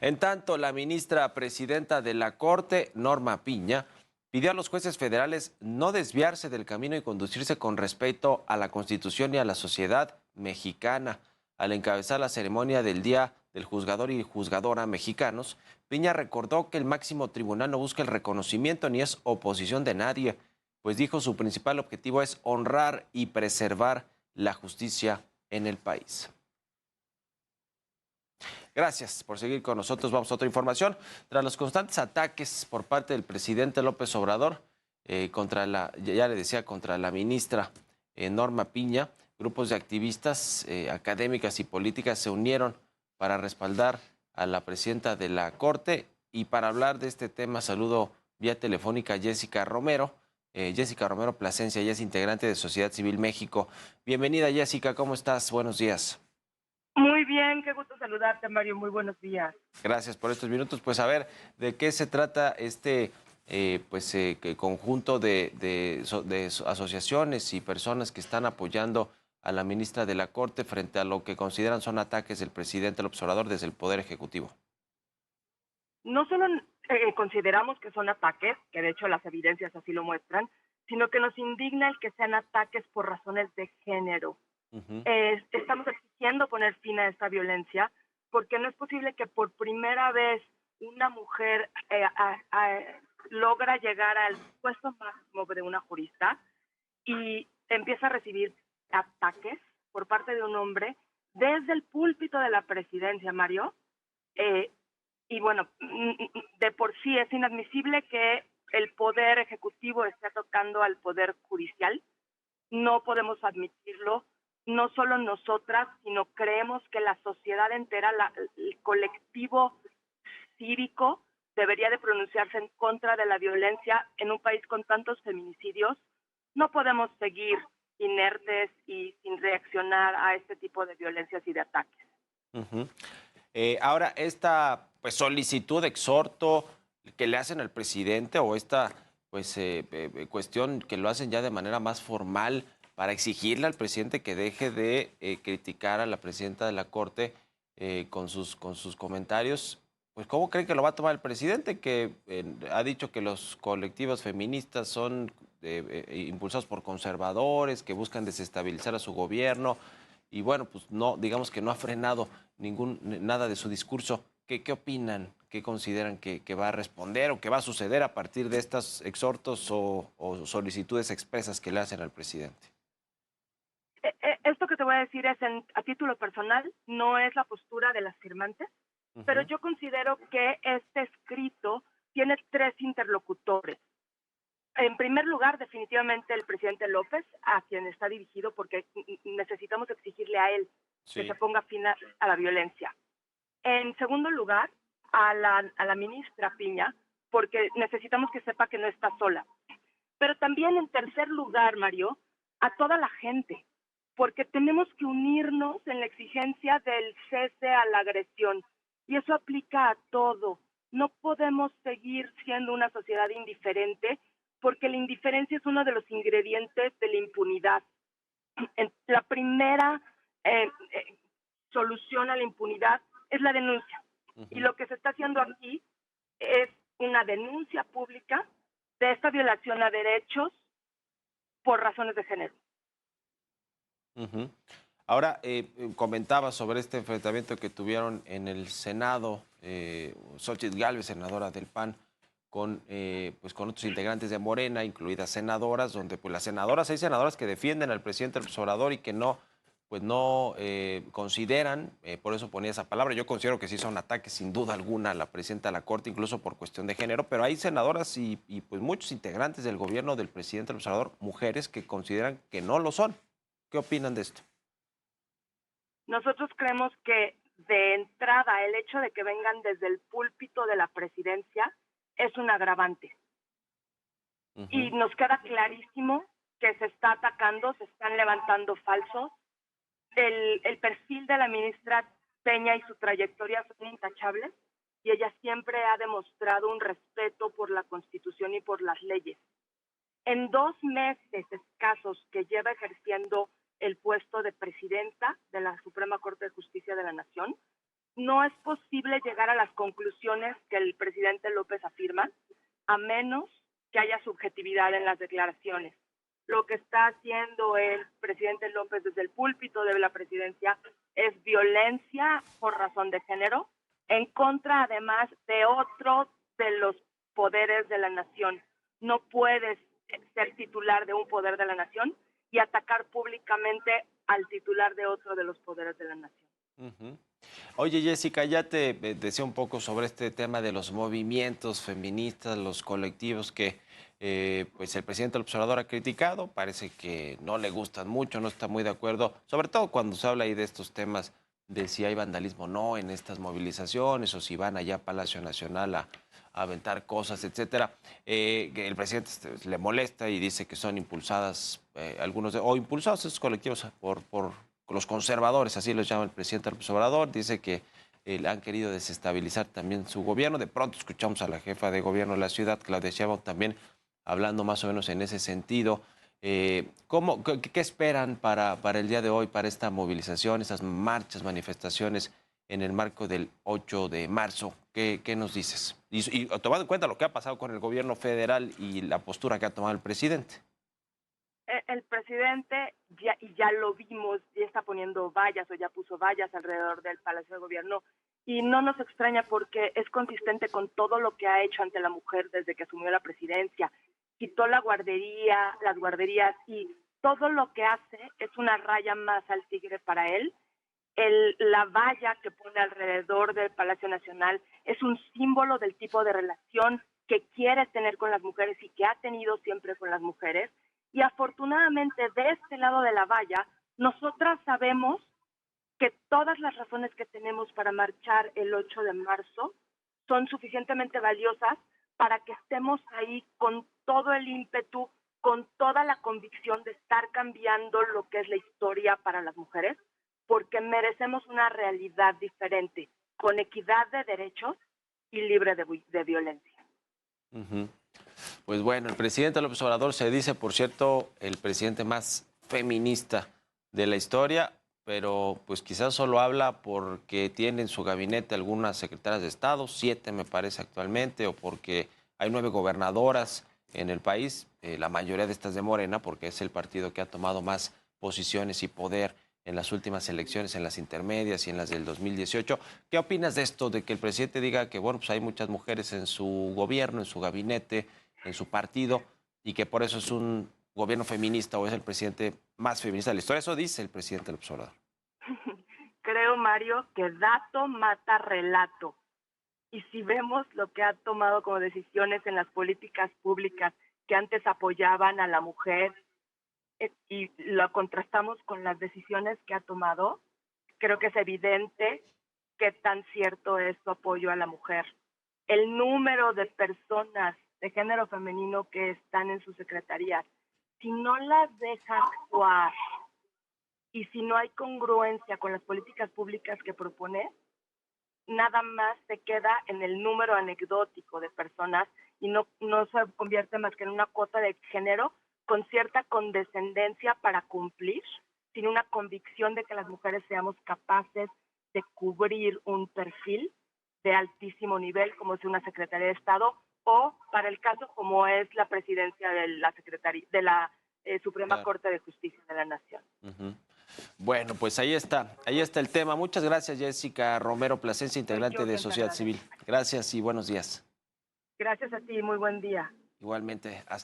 En tanto, la ministra presidenta de la Corte, Norma Piña, pidió a los jueces federales no desviarse del camino y conducirse con respeto a la Constitución y a la sociedad mexicana. Al encabezar la ceremonia del Día del Juzgador y Juzgadora mexicanos, Piña recordó que el máximo tribunal no busca el reconocimiento ni es oposición de nadie, pues dijo su principal objetivo es honrar y preservar la justicia en el país. Gracias por seguir con nosotros. Vamos a otra información. Tras los constantes ataques por parte del presidente López Obrador ya le decía, contra la ministra Norma Piña, grupos de activistas, académicas y políticas se unieron para respaldar a la presidenta de la Corte. Y para hablar de este tema, saludo vía telefónica a Jessica Romero. Jessica Romero Plasencia, ella es integrante de Sociedad Civil México. Bienvenida, Jessica, ¿cómo estás? Buenos días. Muy bien, qué gusto saludarte, Mario. Muy buenos días. Gracias por estos minutos. Pues a ver, ¿de qué se trata este conjunto de asociaciones y personas que están apoyando a la ministra de la Corte frente a lo que consideran son ataques del presidente López Obrador desde el Poder Ejecutivo? No solo consideramos que son ataques, que de hecho las evidencias así lo muestran, sino que nos indigna el que sean ataques por razones de género. Ujú. Estamos exigiendo poner fin a esta violencia porque no es posible que por primera vez una mujer logra llegar al puesto máximo de una jurista y empieza a recibir ataques por parte de un hombre desde el púlpito de la presidencia, Mario. Eh, y bueno, de por sí es inadmisible que el poder ejecutivo esté atacando al poder judicial. No podemos admitirlo, no solo nosotras, sino creemos que la sociedad entera, el colectivo cívico, debería de pronunciarse en contra de la violencia en un país con tantos feminicidios. No podemos seguir inertes y sin reaccionar a este tipo de violencias y de ataques. Ujú. Ahora, esta pues solicitud, exhorto que le hacen al presidente o esta cuestión que lo hacen ya de manera más formal para exigirle al presidente que deje de criticar a la presidenta de la Corte con sus comentarios, pues ¿cómo creen que lo va a tomar el presidente que ha dicho que los colectivos feministas son impulsados por conservadores, que buscan desestabilizar a su gobierno? Y bueno, pues no, digamos que no ha frenado nada de su discurso. ¿Qué opinan? ¿Qué consideran que va a responder o que va a suceder a partir de estos exhortos o solicitudes expresas que le hacen al presidente? Esto que te voy a decir es a título personal, no es la postura de las firmantes, pero Ujú. yo considero que este escrito tiene tres interlocutores. En primer lugar, definitivamente el presidente López, a quien está dirigido, porque necesitamos exigirle a él que se Sí. ponga fin a la violencia. En segundo lugar, a la ministra Piña, porque necesitamos que sepa que no está sola. Pero también en tercer lugar, Mario, a toda la gente, porque tenemos que unirnos en la exigencia del cese a la agresión. Y eso aplica a todo. No podemos seguir siendo una sociedad indiferente, porque la indiferencia es uno de los ingredientes de la impunidad. La primera solución a la impunidad es la denuncia. Y Ujú. lo que se está haciendo aquí es una denuncia pública de esta violación a derechos por razones de género. Ujú. Ahora, comentaba sobre este enfrentamiento que tuvieron en el Senado, Xóchitl Gálvez, senadora del PAN, con otros integrantes de Morena, incluidas senadoras, donde pues hay senadoras que defienden al presidente López Obrador y que no consideran, por eso ponía esa palabra, yo considero que sí son ataques sin duda alguna a la presidenta de la Corte, incluso por cuestión de género, pero hay senadoras y pues muchos integrantes del gobierno del presidente López Obrador, mujeres que consideran que no lo son. ¿Qué opinan de esto? Nosotros creemos que de entrada el hecho de que vengan desde el púlpito de la presidencia es un agravante. Y Ujú. nos queda clarísimo que se está atacando, se están levantando falsos. El perfil de la ministra Peña y su trayectoria son intachables y ella siempre ha demostrado un respeto por la Constitución y por las leyes. En 2 meses escasos que lleva ejerciendo el puesto de presidenta de la Suprema Corte de Justicia de la Nación, no es posible llegar a las conclusiones que el presidente López afirma, a menos que haya subjetividad en las declaraciones. Lo que está haciendo el presidente López desde el púlpito de la presidencia es violencia por razón de género, en contra además de otro de los poderes de la nación. No puedes ser titular de un poder de la nación y atacar públicamente al titular de otro de los poderes de la nación. Ujú. Oye, Jessica, ya te decía un poco sobre este tema de los movimientos feministas, los colectivos que pues el presidente López Obrador ha criticado. Parece que no le gustan mucho, no está muy de acuerdo, sobre todo cuando se habla ahí de estos temas de si hay vandalismo o no en estas movilizaciones o si van allá a Palacio Nacional a aventar cosas, etcétera. Que el presidente le molesta y dice que son impulsadas o impulsados estos colectivos por los conservadores, así los llama el presidente López Obrador. Dice que han querido desestabilizar también su gobierno. De pronto escuchamos a la jefa de gobierno de la ciudad, Claudia Sheinbaum, también hablando más o menos en ese sentido. ¿Qué esperan para el día de hoy, para esta movilización, estas marchas, manifestaciones en el marco del 8 de marzo? ¿Qué nos dices? Y tomando en cuenta lo que ha pasado con el gobierno federal y la postura que ha tomado el presidente. El presidente, ya lo vimos, ya está poniendo vallas o ya puso vallas alrededor del Palacio de Gobierno, y no nos extraña porque es consistente con todo lo que ha hecho ante la mujer desde que asumió la presidencia. Quitó la guardería, las guarderías, y todo lo que hace es una raya más al tigre para él. La valla que pone alrededor del Palacio Nacional es un símbolo del tipo de relación que quiere tener con las mujeres y que ha tenido siempre con las mujeres. Y afortunadamente de este lado de la valla, nosotras sabemos que todas las razones que tenemos para marchar el 8 de marzo son suficientemente valiosas para que estemos ahí con todo el ímpetu, con toda la convicción de estar cambiando lo que es la historia para las mujeres, porque merecemos una realidad diferente, con equidad de derechos y libre de violencia. Uh-huh. Pues bueno, el presidente López Obrador se dice, por cierto, el presidente más feminista de la historia, pero pues quizás solo habla porque tiene en su gabinete algunas secretarias de Estado, 7 me parece actualmente, o porque hay 9 gobernadoras en el país, la mayoría de estas de Morena, porque es el partido que ha tomado más posiciones y poder en las últimas elecciones, en las intermedias y en las del 2018. ¿Qué opinas de esto, de que el presidente diga que bueno, pues hay muchas mujeres en su gobierno, en su gabinete, en su partido, y que por eso es un gobierno feminista o es el presidente más feminista de la historia? Eso dice el presidente López Obrador. Creo, Mario, que dato mata relato. Y si vemos lo que ha tomado como decisiones en las políticas públicas que antes apoyaban a la mujer y lo contrastamos con las decisiones que ha tomado, creo que es evidente qué tan cierto es su apoyo a la mujer. El número de personas de género femenino que están en su secretaría, si no las deja actuar y si no hay congruencia con las políticas públicas que propone, nada más se queda en el número anecdótico de personas y no se convierte más que en una cuota de género con cierta condescendencia para cumplir, sin una convicción de que las mujeres seamos capaces de cubrir un perfil de altísimo nivel como es una Secretaría de Estado o para el caso como es la presidencia de la Secretaría de la Suprema Claro. Corte de Justicia de la Nación. Uh-huh. Bueno, pues ahí está el tema. Muchas gracias, Jessica Romero Plasencia, integrante de Sociedad Civil. Gracias y buenos días. Gracias a ti, muy buen día. Igualmente, hasta